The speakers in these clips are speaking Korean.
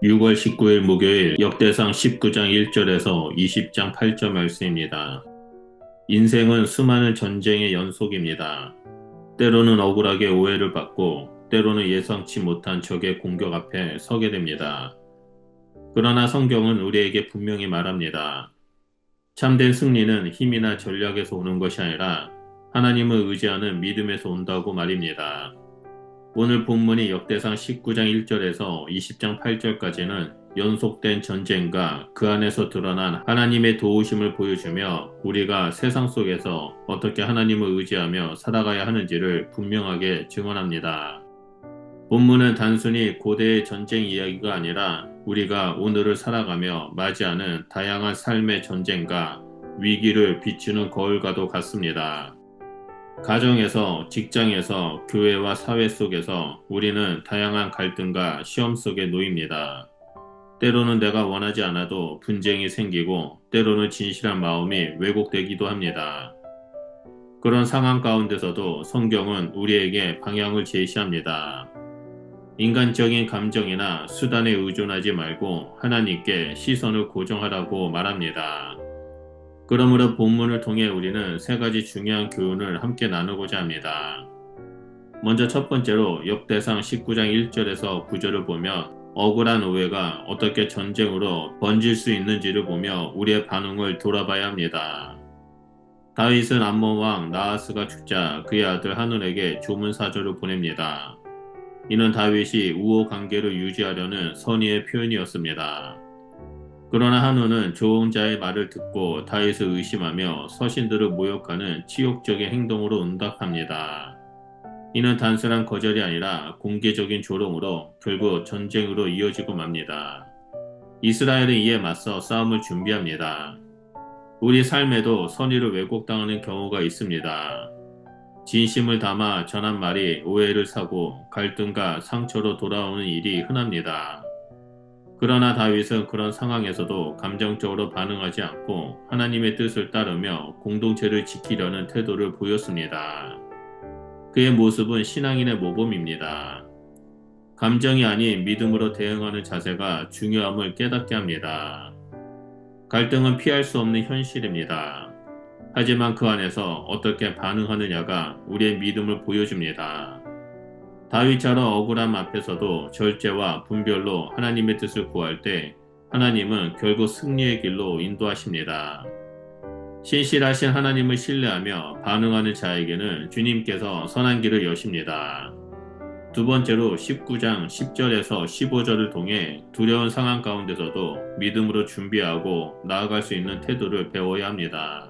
6월 19일 목요일 역대상 19장 1절에서 20장 8절 말씀입니다. 인생은 수많은 전쟁의 연속입니다. 때로는 억울하게 오해를 받고 때로는 예상치 못한 적의 공격 앞에 서게 됩니다. 그러나 성경은 우리에게 분명히 말합니다. 참된 승리는 힘이나 전략에서 오는 것이 아니라 하나님을 의지하는 믿음에서 온다고 말입니다. 오늘 본문이 역대상 19장 1절에서 20장 8절까지는 연속된 전쟁과 그 안에서 드러난 하나님의 도우심을 보여주며 우리가 세상 속에서 어떻게 하나님을 의지하며 살아가야 하는지를 분명하게 증언합니다. 본문은 단순히 고대의 전쟁 이야기가 아니라 우리가 오늘을 살아가며 맞이하는 다양한 삶의 전쟁과 위기를 비추는 거울과도 같습니다. 가정에서, 직장에서, 교회와 사회 속에서 우리는 다양한 갈등과 시험 속에 놓입니다. 때로는 내가 원하지 않아도 분쟁이 생기고 때로는 진실한 마음이 왜곡되기도 합니다. 그런 상황 가운데서도 성경은 우리에게 방향을 제시합니다. 인간적인 감정이나 수단에 의존하지 말고 하나님께 시선을 고정하라고 말합니다. 그러므로 본문을 통해 우리는 세 가지 중요한 교훈을 함께 나누고자 합니다. 먼저 첫 번째로 역대상 19장 1절에서 9절을 보며 억울한 오해가 어떻게 전쟁으로 번질 수 있는지를 보며 우리의 반응을 돌아봐야 합니다. 다윗은 암몬 왕 나하스가 죽자 그의 아들 하논에게 조문사절을 보냅니다. 이는 다윗이 우호 관계를 유지하려는 선의의 표현이었습니다. 그러나 한우는 조언자의 말을 듣고 다윗을 의심하며 서신들을 모욕하는 치욕적인 행동으로 응답합니다. 이는 단순한 거절이 아니라 공개적인 조롱으로 결국 전쟁으로 이어지고 맙니다. 이스라엘은 이에 맞서 싸움을 준비합니다. 우리 삶에도 선의를 왜곡당하는 경우가 있습니다. 진심을 담아 전한 말이 오해를 사고 갈등과 상처로 돌아오는 일이 흔합니다. 그러나 다윗은 그런 상황에서도 감정적으로 반응하지 않고 하나님의 뜻을 따르며 공동체를 지키려는 태도를 보였습니다. 그의 모습은 신앙인의 모범입니다. 감정이 아닌 믿음으로 대응하는 자세가 중요함을 깨닫게 합니다. 갈등은 피할 수 없는 현실입니다. 하지만 그 안에서 어떻게 반응하느냐가 우리의 믿음을 보여줍니다. 다윗처럼 억울함 앞에서도 절제와 분별로 하나님의 뜻을 구할 때 하나님은 결국 승리의 길로 인도하십니다. 신실하신 하나님을 신뢰하며 반응하는 자에게는 주님께서 선한 길을 여십니다. 두 번째로 19장 10절에서 15절을 통해 두려운 상황 가운데서도 믿음으로 준비하고 나아갈 수 있는 태도를 배워야 합니다.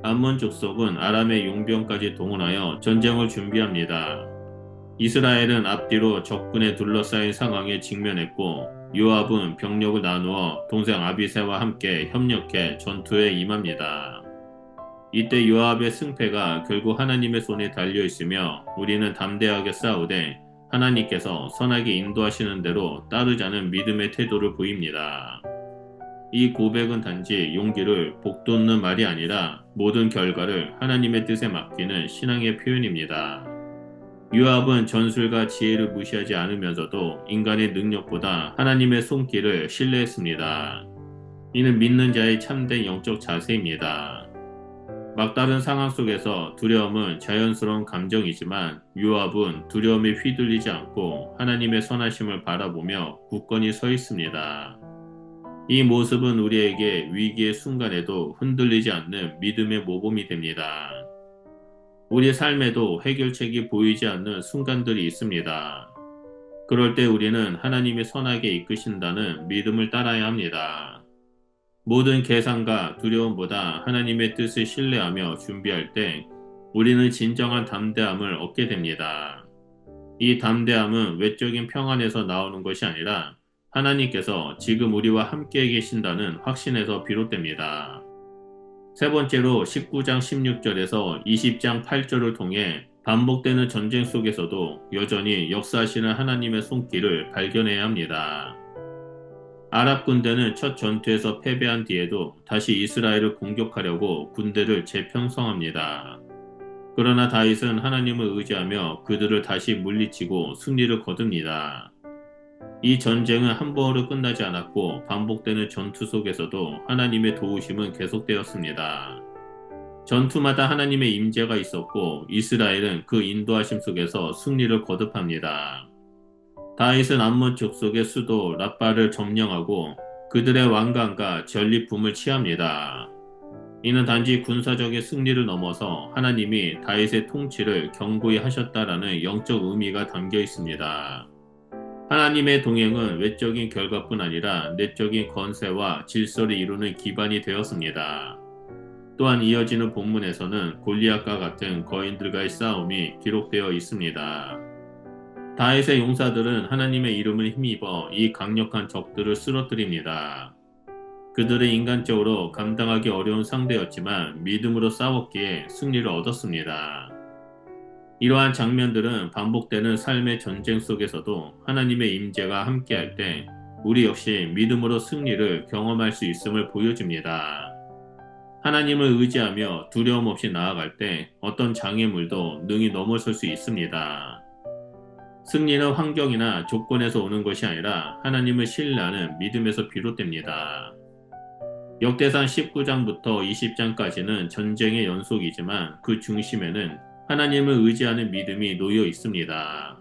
암몬 족속은 아람의 용병까지 동원하여 전쟁을 준비합니다. 이스라엘은 앞뒤로 적군에 둘러싸인 상황에 직면했고 요압은 병력을 나누어 동생 아비새와 함께 협력해 전투에 임합니다. 이때 요압의 승패가 결국 하나님의 손에 달려 있으며 우리는 담대하게 싸우되 하나님께서 선하게 인도하시는 대로 따르자는 믿음의 태도를 보입니다. 이 고백은 단지 용기를 북돋는 말이 아니라 모든 결과를 하나님의 뜻에 맡기는 신앙의 표현입니다. 요압은 전술과 지혜를 무시하지 않으면서도 인간의 능력보다 하나님의 손길을 신뢰했습니다. 이는 믿는 자의 참된 영적 자세입니다. 막다른 상황 속에서 두려움은 자연스러운 감정이지만 요압은 두려움에 휘둘리지 않고 하나님의 선하심을 바라보며 굳건히 서 있습니다. 이 모습은 우리에게 위기의 순간에도 흔들리지 않는 믿음의 모범이 됩니다. 우리 삶에도 해결책이 보이지 않는 순간들이 있습니다. 그럴 때 우리는 하나님이 선하게 이끄신다는 믿음을 따라야 합니다. 모든 계산과 두려움보다 하나님의 뜻을 신뢰하며 준비할 때 우리는 진정한 담대함을 얻게 됩니다. 이 담대함은 외적인 평안에서 나오는 것이 아니라 하나님께서 지금 우리와 함께 계신다는 확신에서 비롯됩니다. 세 번째로 19장 16절에서 20장 8절을 통해 반복되는 전쟁 속에서도 여전히 역사하시는 하나님의 손길을 발견해야 합니다. 아랍 군대는 첫 전투에서 패배한 뒤에도 다시 이스라엘을 공격하려고 군대를 재편성합니다. 그러나 다윗은 하나님을 의지하며 그들을 다시 물리치고 승리를 거둡니다. 이 전쟁은 한 번으로 끝나지 않았고 반복되는 전투 속에서도 하나님의 도우심은 계속되었습니다. 전투마다 하나님의 임재가 있었고 이스라엘은 그 인도하심 속에서 승리를 거듭합니다. 다윗은 암몬 족속의 수도 라빠를 점령하고 그들의 왕관과 전리품을 취합니다. 이는 단지 군사적인 승리를 넘어서 하나님이 다윗의 통치를 견고히 하셨다라는 영적 의미가 담겨 있습니다. 하나님의 동행은 외적인 결과뿐 아니라 내적인 권세와 질서를 이루는 기반이 되었습니다. 또한 이어지는 본문에서는 골리앗과 같은 거인들과의 싸움이 기록되어 있습니다. 다윗의 용사들은 하나님의 이름을 힘입어 이 강력한 적들을 쓰러뜨립니다. 그들은 인간적으로 감당하기 어려운 상대였지만 믿음으로 싸웠기에 승리를 얻었습니다. 이러한 장면들은 반복되는 삶의 전쟁 속에서도 하나님의 임재가 함께할 때 우리 역시 믿음으로 승리를 경험할 수 있음을 보여줍니다. 하나님을 의지하며 두려움 없이 나아갈 때 어떤 장애물도 능히 넘어설 수 있습니다. 승리는 환경이나 조건에서 오는 것이 아니라 하나님을 신뢰하는 믿음에서 비롯됩니다. 역대상 19장부터 20장까지는 전쟁의 연속이지만 그 중심에는 하나님을 의지하는 믿음이 놓여 있습니다.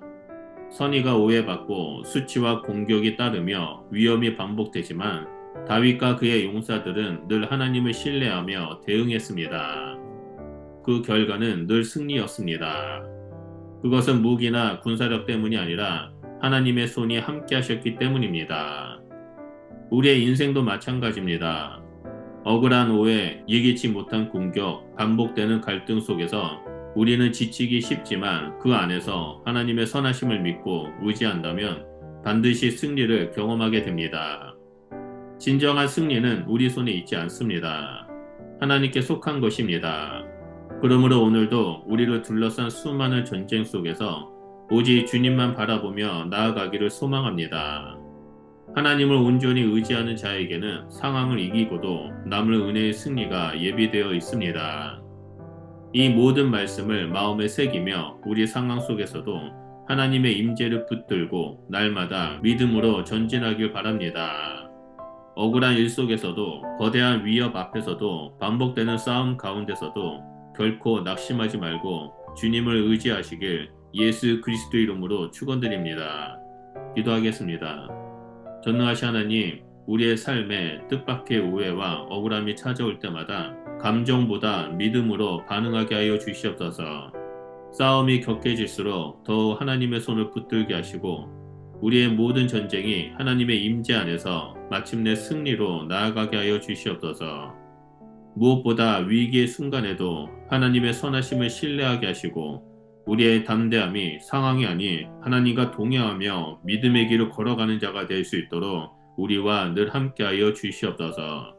선의가 오해받고 수치와 공격이 따르며 위험이 반복되지만 다윗과 그의 용사들은 늘 하나님을 신뢰하며 대응했습니다. 그 결과는 늘 승리였습니다. 그것은 무기나 군사력 때문이 아니라 하나님의 손이 함께 하셨기 때문입니다. 우리의 인생도 마찬가지입니다. 억울한 오해, 예기치 못한 공격, 반복되는 갈등 속에서 우리는 지치기 쉽지만 그 안에서 하나님의 선하심을 믿고 의지한다면 반드시 승리를 경험하게 됩니다. 진정한 승리는 우리 손에 있지 않습니다. 하나님께 속한 것입니다. 그러므로 오늘도 우리를 둘러싼 수많은 전쟁 속에서 오직 주님만 바라보며 나아가기를 소망합니다. 하나님을 온전히 의지하는 자에게는 상황을 이기고도 남을 은혜의 승리가 예비되어 있습니다. 이 모든 말씀을 마음에 새기며 우리 상황 속에서도 하나님의 임재를 붙들고 날마다 믿음으로 전진하길 바랍니다. 억울한 일 속에서도 거대한 위협 앞에서도 반복되는 싸움 가운데서도 결코 낙심하지 말고 주님을 의지하시길 예수 그리스도 이름으로 축원드립니다. 기도하겠습니다. 전능하신 하나님, 우리의 삶에 뜻밖의 오해와 억울함이 찾아올 때마다 감정보다 믿음으로 반응하게 하여 주시옵소서. 싸움이 격해질수록 더욱 하나님의 손을 붙들게 하시고 우리의 모든 전쟁이 하나님의 임재 안에서 마침내 승리로 나아가게 하여 주시옵소서. 무엇보다 위기의 순간에도 하나님의 선하심을 신뢰하게 하시고 우리의 담대함이 상황이 아닌 하나님과 동행하며 믿음의 길을 걸어가는 자가 될 수 있도록 우리와 늘 함께하여 주시옵소서.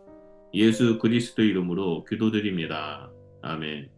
예수 그리스도 이름으로 기도드립니다. 아멘.